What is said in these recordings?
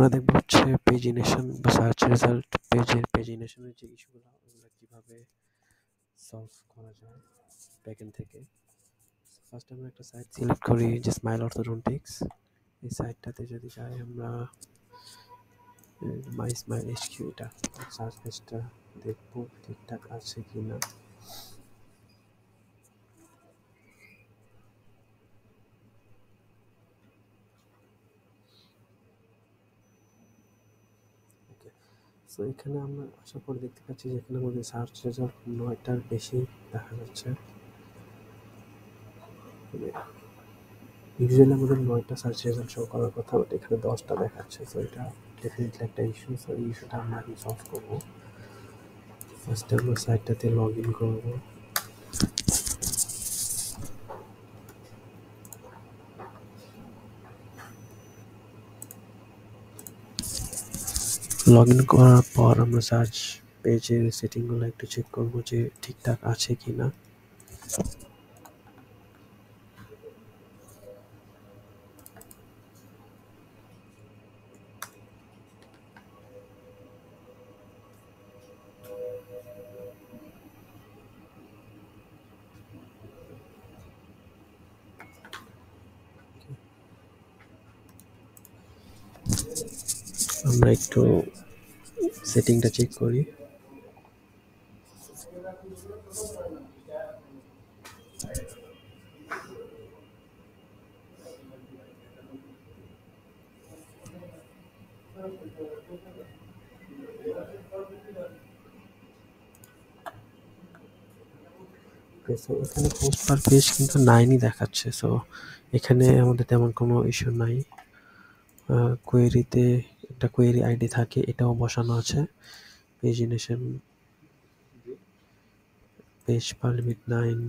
আমরা দেখব হচ্ছে পেজিনেশন বা সার্চ রেজাল্ট পেজিনেশনের যে ইস্যুগুলো ওগুলো কীভাবে সলভ করা যায় ব্যাকএন্ড থেকে। ফার্স্ট আমরা একটা সাইট সিলেক্ট করি যে স্মাইল অর্থোডন্টিক্স। এই সাইটটাতে যদি যাই আমরা মাই স্মাইল এইচকিউ, এটা সার্চ পেজটা দেখবো ঠিকঠাক আছে কি না। সো এখানে আমরা আসার পর দেখতে পাচ্ছি যে এখানে আমাদের সার্চ রেজাল্ট 9টার বেশি দেখা যাচ্ছে। ইউজুয়ালি আমাদের 9টা সার্চ রেজাল্ট শো করার কথা, বাট এখানে 10টা দেখাচ্ছে। সো এটা ডেফিনেটলি একটা ইস্যু। সো এই ইস্যুটা আমরা এখন সলভ করবো। ফার্স্টে আমরা সাইটটাতে লগ ইন করবো। লগ ইন করার পর আমরা সার্চ পেজের সেটিংগুলো একটু চেক করবো যে ঠিকঠাক আছে কি না। আমরা একটু সেটিংটা চেক করি। এখানে পোস্ট পার পেজ কিন্তু 9ই দেখাচ্ছে। সো এখানে আমাদের তেমন কোনো ইস্যু নাই। কোয়েরিতে একটা কোয়েরি আইডি থাকে, এটাও বসানো আছে। পেজিনেশন, পেজ পারমিট 9,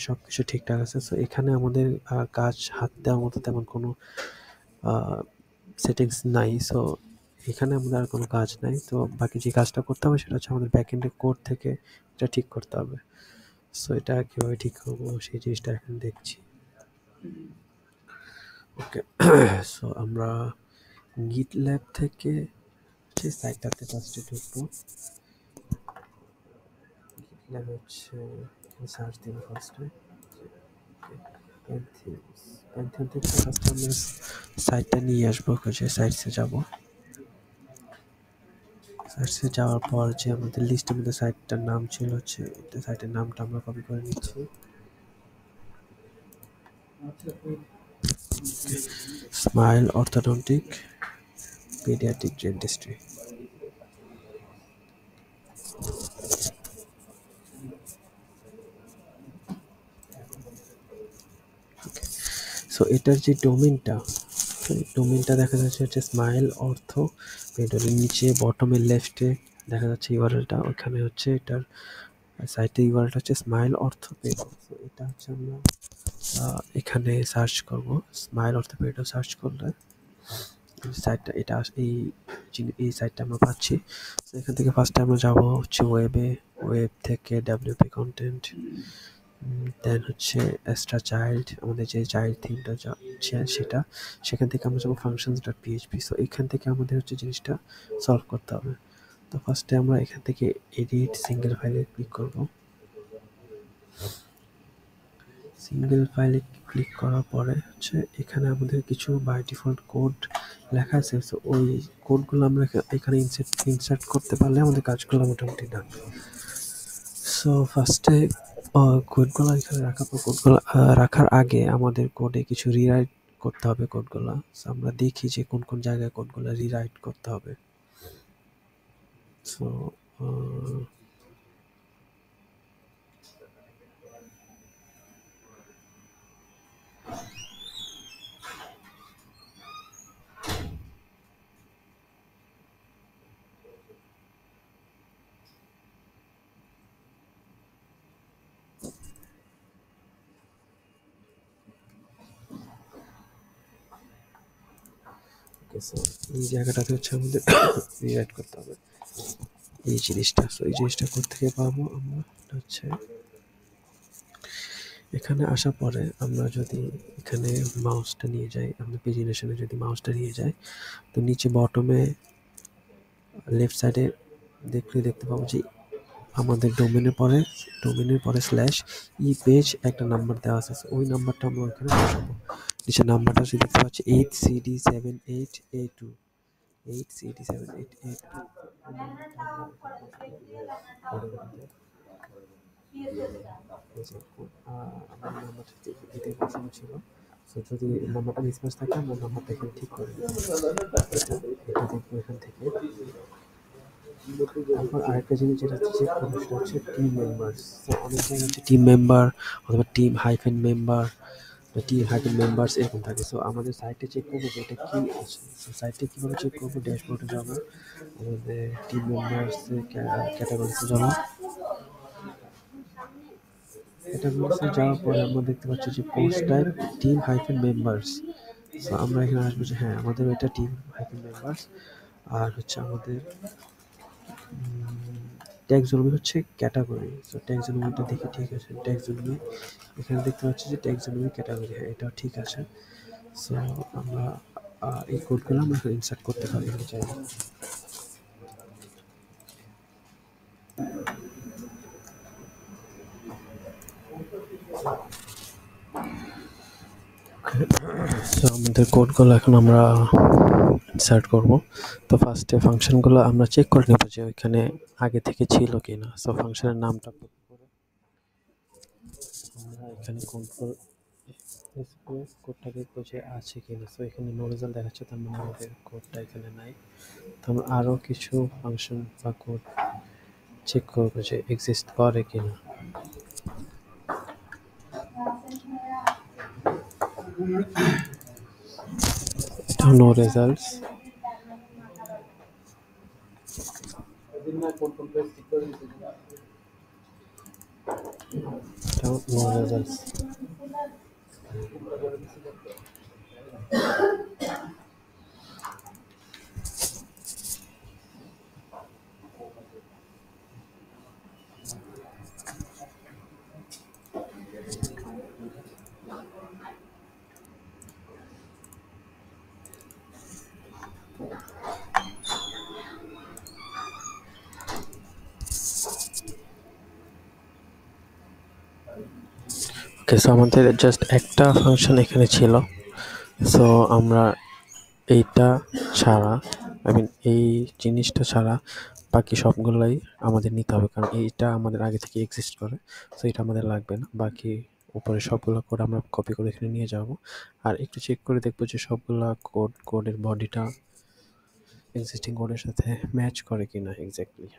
সব কিছু ঠিকঠাক আছে। সো এখানে আমাদের কাজ হাত দেওয়ার মতো তেমন কোনো সেটিংস নাই। সো এখানে আমাদের আর কোনো কাজ নাই। তো বাকি যে কাজটা করতে হবে সেটা হচ্ছে আমাদের ব্যাকএন্ডের কোড থেকে এটা ঠিক করতে হবে। সো এটা কীভাবে ঠিক করবো সেই জিনিসটা এখন দেখছি। ওকে, সো আমরা গিট ল্যাব থেকে যে সাইটটাতে ফার্স্টে ঢুকবো। গিট ল্যাব হচ্ছে সার্চ দিব ফার্স্টে প্যান্থিয়ন থেকে। ফার্স্টে আমরা সাইটটা নিয়ে আসবো, যে সাইটসে যাবো। সাইটসে যাওয়ার পর যে আমাদের লিস্টের মধ্যে সাইটটার নাম ছিল হচ্ছে, সাইটের নামটা আমরা কপি করে নিচ্ছি। Smile orthodontic paediatric dentistry. So এটার যে ডোমেনটা দেখা যাচ্ছে হচ্ছে স্মাইল অর্থ পেডলের নিচে বটমের লেফটে দেখা যাচ্ছে ইউআরএলটা, ওখানে হচ্ছে এটার সাইটের ইউআরএলটা হচ্ছে স্মাইল অর্থ পেডল। সো এটা হচ্ছে আমরা এখানে সার্চ করব। স্মাইল অর্থ পেডল সার্চ করলে সাইটটা এটা এই সাইটটা আমরা পাচ্ছি। তো এখান থেকে ফার্স্টে আমরা যাবো হচ্ছে ওয়েব থেকে ডাব্লিউপি কন্টেন্ট, দেন হচ্ছে এক্সট্রা চাইল্ড, আমাদের যে চাইল্ড থিমটা সেটা, সেখান থেকে আমরা যাবো functions.php। সো এখান থেকে আমাদের হচ্ছে জিনিসটা সলভ করতে হবে। তো ফার্স্টে আমরা এখান থেকে এডিট সিঙ্গেল ফাইলে ক্লিক করব। সিঙ্গেল ফাইলে ক্লিক করার পরে হচ্ছে এখানে আমাদের কিছু বাই ডিফল্ট কোড লেখা আছে। সো ওই কোডগুলো আমরা এখানে ইনসার্ট করতে পারলে আমাদের কাজগুলো মোটামুটি ডান। সো ফার্স্টে কোডগুলো এখানে রাখার আগে আমাদের কোডে কিছু রিরাইট করতে হবে কোডগুলো। সো আমরা দেখি যে কোন কোন জায়গায় কোডগুলো রিরাইট করতে হবে। সো এই জায়গাটাতে হচ্ছে আমাদের রিরাইট করতে হবে এই জিনিসটা। সো এই জিনিসটা কোথা থেকে পাবো আমরা, হচ্ছে এখানে আসার পরে আমরা যদি এখানে মাউসটা নিয়ে যাই, আমরা পেজিনেশনে যদি মাউসটা নিয়ে যাই, তো নিচে বটমে লেফট সাইডে দেখতে পাবো যে আমাদের ডোমেনের পরে স্ল্যাশ ই পেজ একটা নাম্বার দেওয়া আছে, ওই নাম্বারটা আমরা ওইখানে বসাবো। নিচে নাম্বারটা হচ্ছে দেখতে পাচ্ছি 8CD78A2, 8CD78A2। আমার নাম্বারটা এটাই বসানো ছিল। সো যদি নাম্বারটা মিসম্যাচ থাকে আমরা নাম্বারটা এখানে ঠিক করে দেবো। এটা দেখবো এখান থেকে। তারপর আরেকটা জিনিস যেটা চেক করবো সেটা হচ্ছে টিম মেম্বার্স। তো অনেক জায়গায় হচ্ছে টিম মেম্বার অথবা team hyphen member, team hyphen members এরকম থাকে। সো আমাদের সাইটে চেক করবো যে এটা কি আছে। সো সাইটে কীভাবে চেক করবো, ড্যাশবোর্ডে যাবো, আমাদের টিম মেম্বার্স ক্যাটাগরিতে যাবো। ক্যাটাগরিতে যাওয়ার পরে আমরা দেখতে পাচ্ছি যে post type team hyphen members. So আমরা এখানে আসবো যে হ্যাঁ আমাদের এটা টিম হাইফেন মেম্বার্স। আর হচ্ছে আমাদের ট্যাক্সোনমি হচ্ছে ক্যাটাগরি। সো ট্যাক্সোনমিটা দেখি ঠিক আছে। ট্যাক্সোনমি এখানে দেখতে পাচ্ছি যে ট্যাক্সোনমি ক্যাটাগরি, হ্যাঁ এটাও ঠিক আছে। সো আমরা এই কোডগুলো আমরা ইনসার্ট করতে পারি এখানে চাইলে। সো আমাদের কোডগুলো এখন আমরা ইনসার্ট করব। তো ফার্স্টে ফাংশনগুলো আমরা চেক করে নেব যে ওইখানে আগে থেকে ছিল কি না। সো ফাংশনের নামটা কপি করে আমরা এখানে কন্ট্রোল স্পেস কোডটা দেখবো যে আছে কি না। সো এখানে নো রেজাল্ট দেখাচ্ছে, তার মানে আমাদের কোডটা এখানে নাই। তো আমরা আরও কিছু ফাংশন বা কোড চেক করবো যে এক্সিস্ট করে কি না। এটাও নো রেজাল্টস, এটাও নো রেজাল্টস। ওকে, সো আমাদের জাস্ট একটা ফাংশন এখানে ছিল। সো আমরা এইটা ছাড়া, আই মিন এই জিনিসটা ছাড়া বাকি সবগুলোই আমাদের নিতে হবে, কারণ এইটা আমাদের আগে থেকে এক্সিস্ট করে। সো এটা আমাদের লাগবে না। বাকি উপরে সবগুলো কোড আমরা কপি করে এখানে নিয়ে যাব। আর একটু চেক করে দেখবো যে সবগুলা কোডের বডিটা এক্সিস্টিং কোডের সাথে ম্যাচ করে কিনা এক্স্যাক্টলি।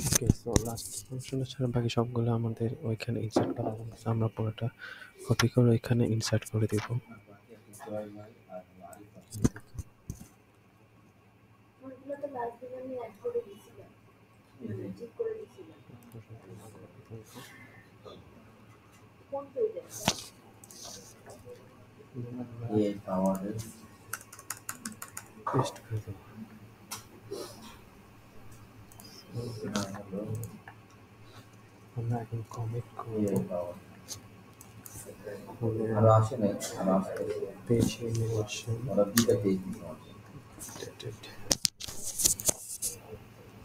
ওকে, সো লাস্ট ফাংশনটা ছাড়া বাকি সবগুলো আমাদের ওইখানে ইনসার্ট করা হবে। আমরা পুরোটা কপি করে ওইখানে ইনসার্ট করে দেব। পেস্ট করে দেব। আমরা এখন কমিট করব পেজ এনিমেশন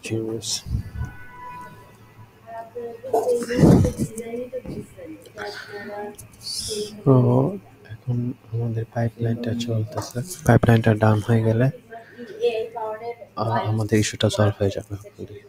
জিরোস। তো এখন আমাদের পাইপলাইনটা চলতেছে। পাইপলাইনটা ডান হয়ে গেলে আমাদের ইস্যুটা সলভ হয়ে যাবে হোপফুলি।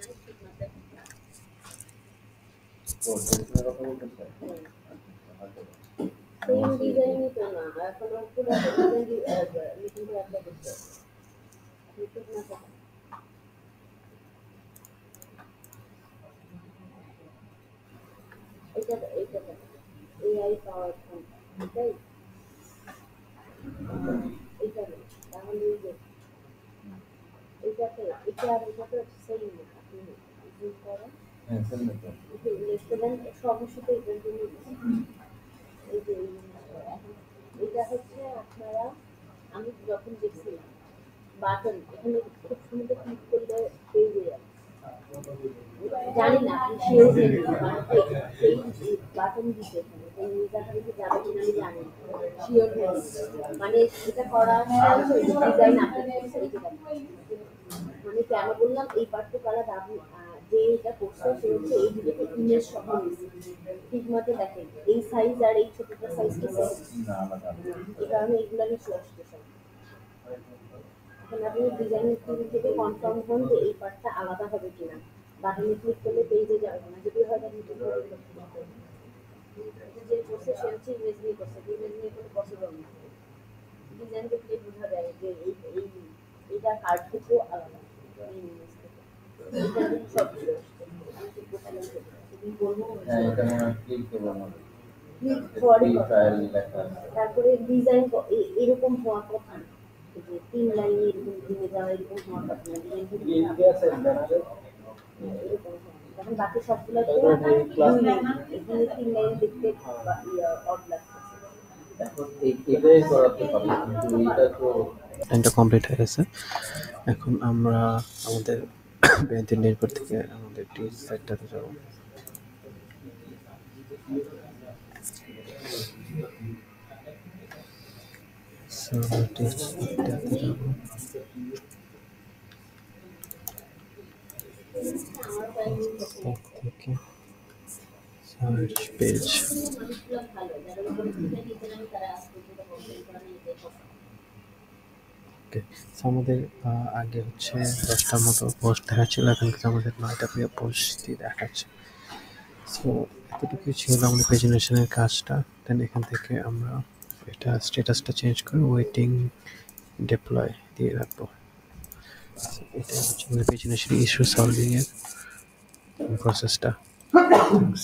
ডিজাইনটা কমপ্লিট হয়ে গেছে। এখন আমরা আমাদের ব্যান্ডের নির্ভর থেকে আমাদের টিচ সাইডটাতে যাবো। সো আমরা টিচ সাইডটাতে যাবো। থেকে সার্চ পেজ। ওকে, সো আমাদের আগে হচ্ছে 10টার মতো পোস্ট দেখাচ্ছিল, এখন কিন্তু আমাদের 9টা পোস্টই দেখাচ্ছে। সো এতটুকুই ছিল আমাদের প্রেজেন্টেশনের কাজটা। দেন এখান থেকে আমরা এটা স্ট্যাটাসটা চেঞ্জ করে ওয়েটিং ডিপ্লয় দিয়ে রাখবো। এটাই হচ্ছে আমাদের প্রেজেন্টেশন ইস্যু সলভিং এর প্রসেসটা। থ্যাঙ্কস।